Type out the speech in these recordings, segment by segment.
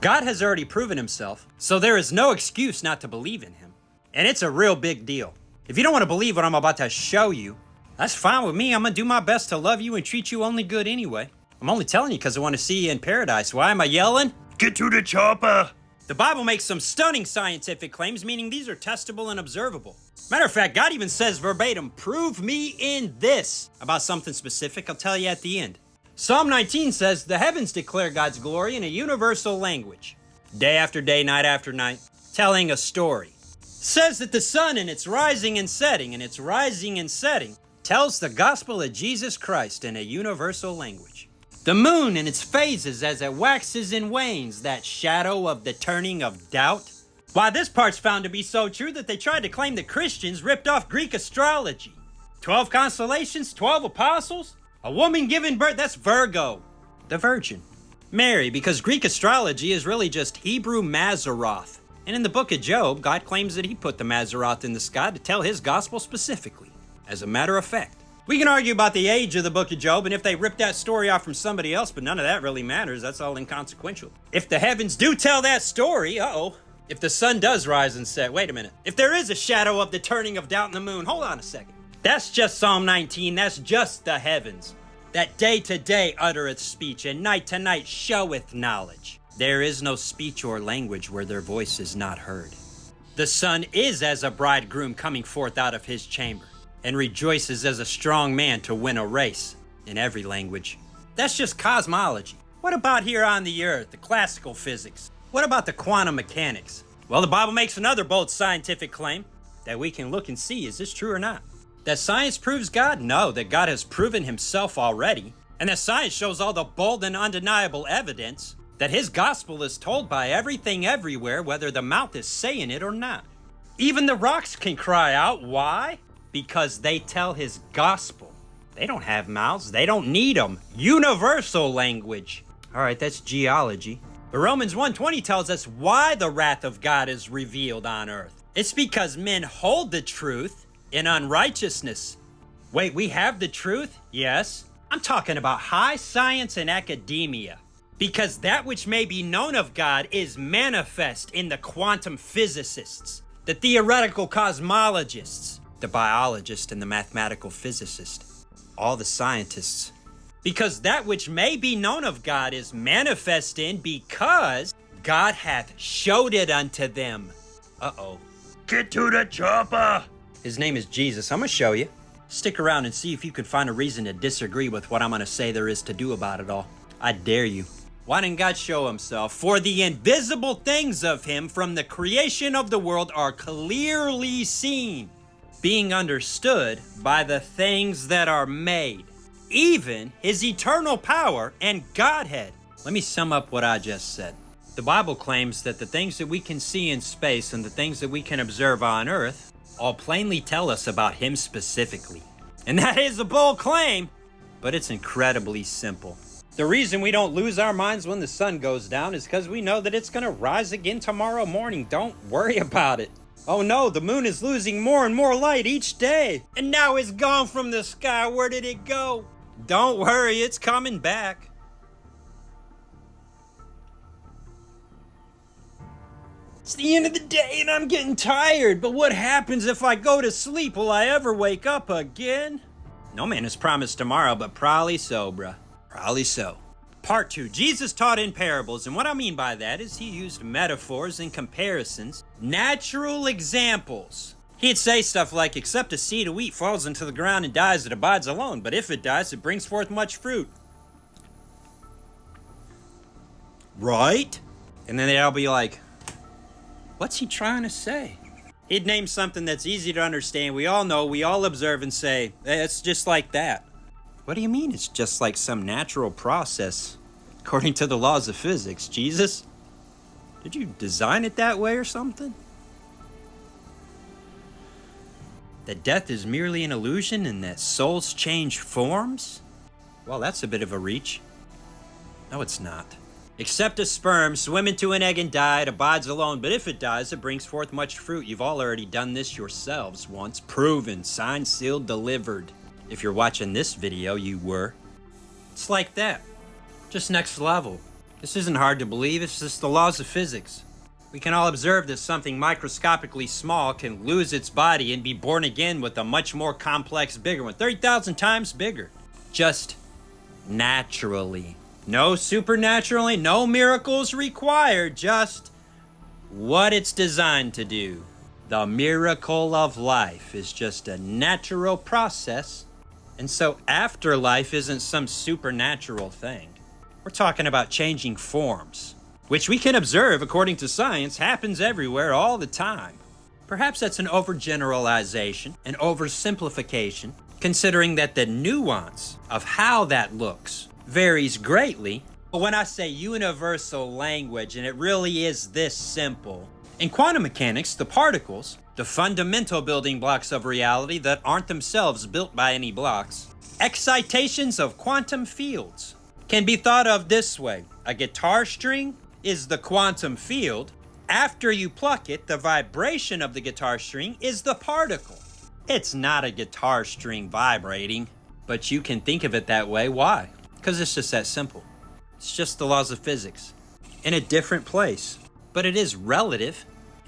God has already proven himself, so there is no excuse not to believe in him. And it's a real big deal. If you don't want to believe what I'm about to show you, that's fine with me. I'm going to do my best to love you and treat you only good anyway. I'm only telling you because I want to see you in paradise. Why am I yelling? Get to the chopper! The Bible makes some stunning scientific claims, meaning these are testable and observable. Matter of fact, God even says verbatim, prove me in this. About something specific, I'll tell you at the end. Psalm 19 says, the heavens declare God's glory in a universal language. Day after day, night after night, telling a story. Says that the sun in its rising and setting, tells the gospel of Jesus Christ in a universal language. The moon in its phases as it waxes and wanes, that shadow of the turning of doubt. Why, this part's found to be so true that they tried to claim that Christians ripped off Greek astrology. 12 constellations, 12 apostles, a woman giving birth, that's Virgo, the Virgin. Mary, because Greek astrology is really just Hebrew Mazzaroth. And in the book of Job, God claims that he put the Mazzaroth in the sky to tell his gospel specifically. As a matter of fact, we can argue about the age of the book of Job and if they ripped that story off from somebody else, but none of that really matters. That's all inconsequential. If the heavens do tell that story, if the sun does rise and set, wait a minute. If there is a shadow of the turning of doubt in the moon, hold on a second. That's just Psalm 19, that's just the heavens. That day to day uttereth speech, and night to night showeth knowledge. There is no speech or language where their voice is not heard. The sun is as a bridegroom coming forth out of his chamber, and rejoices as a strong man to win a race in every language. That's just cosmology. What about here on the earth, the classical physics? What about the quantum mechanics? Well, the Bible makes another bold scientific claim that we can look and see, is this true or not? That science proves God? No, that God has proven himself already, and that science shows all the bold and undeniable evidence that his gospel is told by everything everywhere, whether the mouth is saying it or not. Even the rocks can cry out. Why? Because they tell his gospel. They don't have mouths. They don't need them. Universal language. All right, that's geology. But Romans 1:20 tells us why the wrath of God is revealed on earth. It's because men hold the truth in unrighteousness. Wait, we have the truth? Yes. I'm talking about high science and academia. Because that which may be known of God is manifest in the quantum physicists, the theoretical cosmologists, the biologist and the mathematical physicist, all the scientists. Because that which may be known of God is manifest in because God hath showed it unto them. Get to the chopper! His name is Jesus. I'm going to show you. Stick around and see if you can find a reason to disagree with what I'm going to say there is to do about it all. I dare you. Why didn't God show himself? For the invisible things of him from the creation of the world are clearly seen, being understood by the things that are made, even his eternal power and Godhead. Let me sum up what I just said. The Bible claims that the things that we can see in space and the things that we can observe on earth all plainly tell us about him specifically. And that is a bold claim, but it's incredibly simple. The reason we don't lose our minds when the sun goes down is because we know that it's going to rise again tomorrow morning. Don't worry about it. Oh no, the moon is losing more and more light each day. And now it's gone from the sky. Where did it go? Don't worry, it's coming back. It's the end of the day and I'm getting tired. But what happens if I go to sleep? Will I ever wake up again? No man has promised tomorrow, but probably so, bruh. Probably so. Part 2. Jesus taught in parables, and what I mean by that is he used metaphors and comparisons, natural examples. He'd say stuff like, except a seed of wheat falls into the ground and dies, it abides alone, but if it dies, it brings forth much fruit. Right? And then they'd all be like, what's he trying to say? He'd name something that's easy to understand, we all know, we all observe and say, it's just like that. What do you mean it's just like some natural process? According to the laws of physics, Jesus? Did you design it that way or something? That death is merely an illusion and that souls change forms? Well, that's a bit of a reach. No, it's not. Except a sperm, swim into an egg and die, it abides alone, but if it dies, it brings forth much fruit. You've all already done this yourselves once. Proven, signed, sealed, delivered. If you're watching this video, you were. It's like that. Just next level. This isn't hard to believe, it's just the laws of physics. We can all observe that something microscopically small can lose its body and be born again with a much more complex, bigger one, 30,000 times bigger. Just naturally. No supernaturally, no miracles required, just what it's designed to do. The miracle of life is just a natural process, and so afterlife isn't some supernatural thing. We're talking about changing forms, which we can observe, according to science, happens everywhere all the time. Perhaps that's an overgeneralization, an oversimplification, considering that the nuance of how that looks varies greatly. But when I say universal language, and it really is this simple, in quantum mechanics, the particles, the fundamental building blocks of reality that aren't themselves built by any blocks, excitations of quantum fields, can be thought of this way. A guitar string is the quantum field. After you pluck it, the vibration of the guitar string is the particle. It's not a guitar string vibrating, but you can think of it that way. Why? Because it's just that simple. It's just the laws of physics in a different place, but it is relative.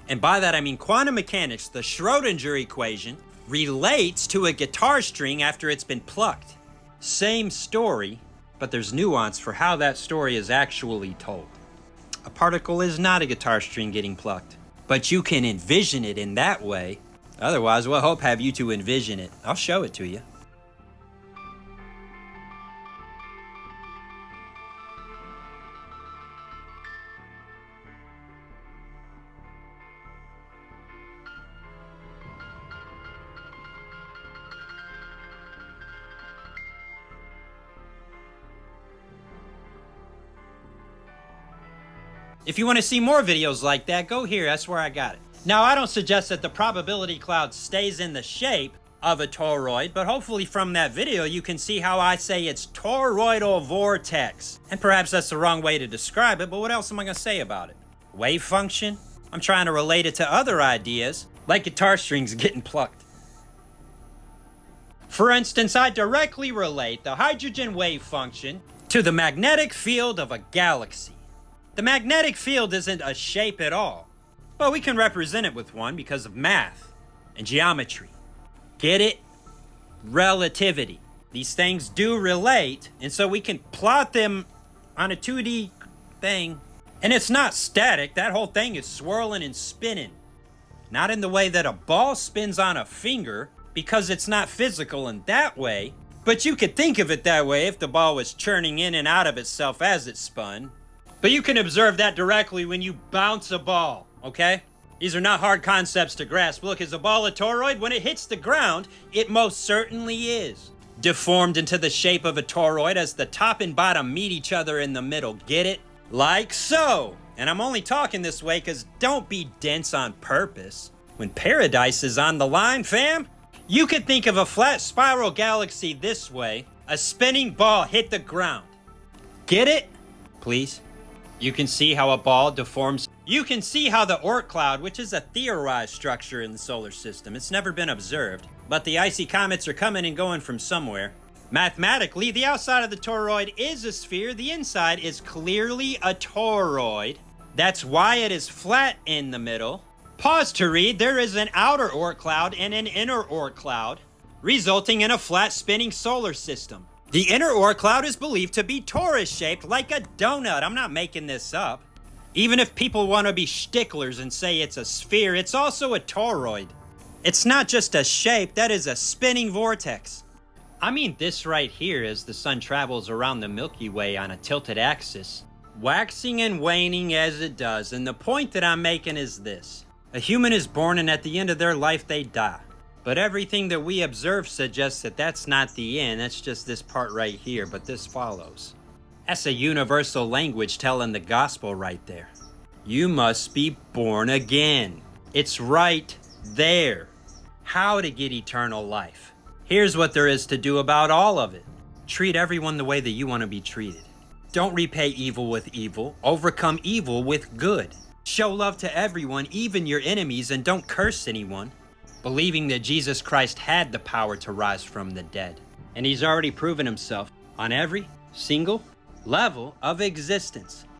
And by that I mean quantum mechanics, the Schrodinger equation, relates to a guitar string after it's been plucked. Same story, but there's nuance for how that story is actually told. A particle is not a guitar string getting plucked, but you can envision it in that way. Otherwise, what hope have you to envision it? I'll show it to you. If you want to see more videos like that, go here, that's where I got it. Now, I don't suggest that the probability cloud stays in the shape of a toroid, but hopefully from that video you can see how I say it's toroidal vortex. And perhaps that's the wrong way to describe it, but what else am I going to say about it? Wave function? I'm trying to relate it to other ideas, like guitar strings getting plucked. For instance, I directly relate the hydrogen wave function to the magnetic field of a galaxy. The magnetic field isn't a shape at all, but we can represent it with one because of math and geometry. Get it? Relativity. These things do relate, and so we can plot them on a 2D thing. And it's not static, that whole thing is swirling and spinning. Not in the way that a ball spins on a finger, because it's not physical in that way, but you could think of it that way if the ball was churning in and out of itself as it spun. But you can observe that directly when you bounce a ball, okay? These are not hard concepts to grasp. Look, is a ball a toroid? When it hits the ground, it most certainly is. Deformed into the shape of a toroid as the top and bottom meet each other in the middle. Get it? Like so. And I'm only talking this way because don't be dense on purpose. When paradise is on the line, fam, you could think of a flat spiral galaxy this way. A spinning ball hit the ground. Get it? Please? You can see how a ball deforms. You can see how the Oort cloud, which is a theorized structure in the solar system, it's never been observed, but the icy comets are coming and going from somewhere. Mathematically, the outside of the toroid is a sphere, the inside is clearly a toroid. That's why it is flat in the middle. Pause to read, there is an outer Oort cloud and an inner Oort cloud, resulting in a flat spinning solar system. The inner Oort cloud is believed to be torus-shaped like a donut. I'm not making this up. Even if people want to be sticklers and say it's a sphere, it's also a toroid. It's not just a shape, that is a spinning vortex. I mean this right here as the sun travels around the Milky Way on a tilted axis, waxing and waning as it does. And the point that I'm making is this. A human is born and at the end of their life they die. But everything that we observe suggests that that's not the end, that's just this part right here, but this follows. That's a universal language telling the gospel right there. You must be born again. It's right there. How to get eternal life. Here's what there is to do about all of it. Treat everyone the way that you want to be treated. Don't repay evil with evil. Overcome evil with good. Show love to everyone, even your enemies, and don't curse anyone. Believing that Jesus Christ had the power to rise from the dead. And he's already proven himself on every single level of existence.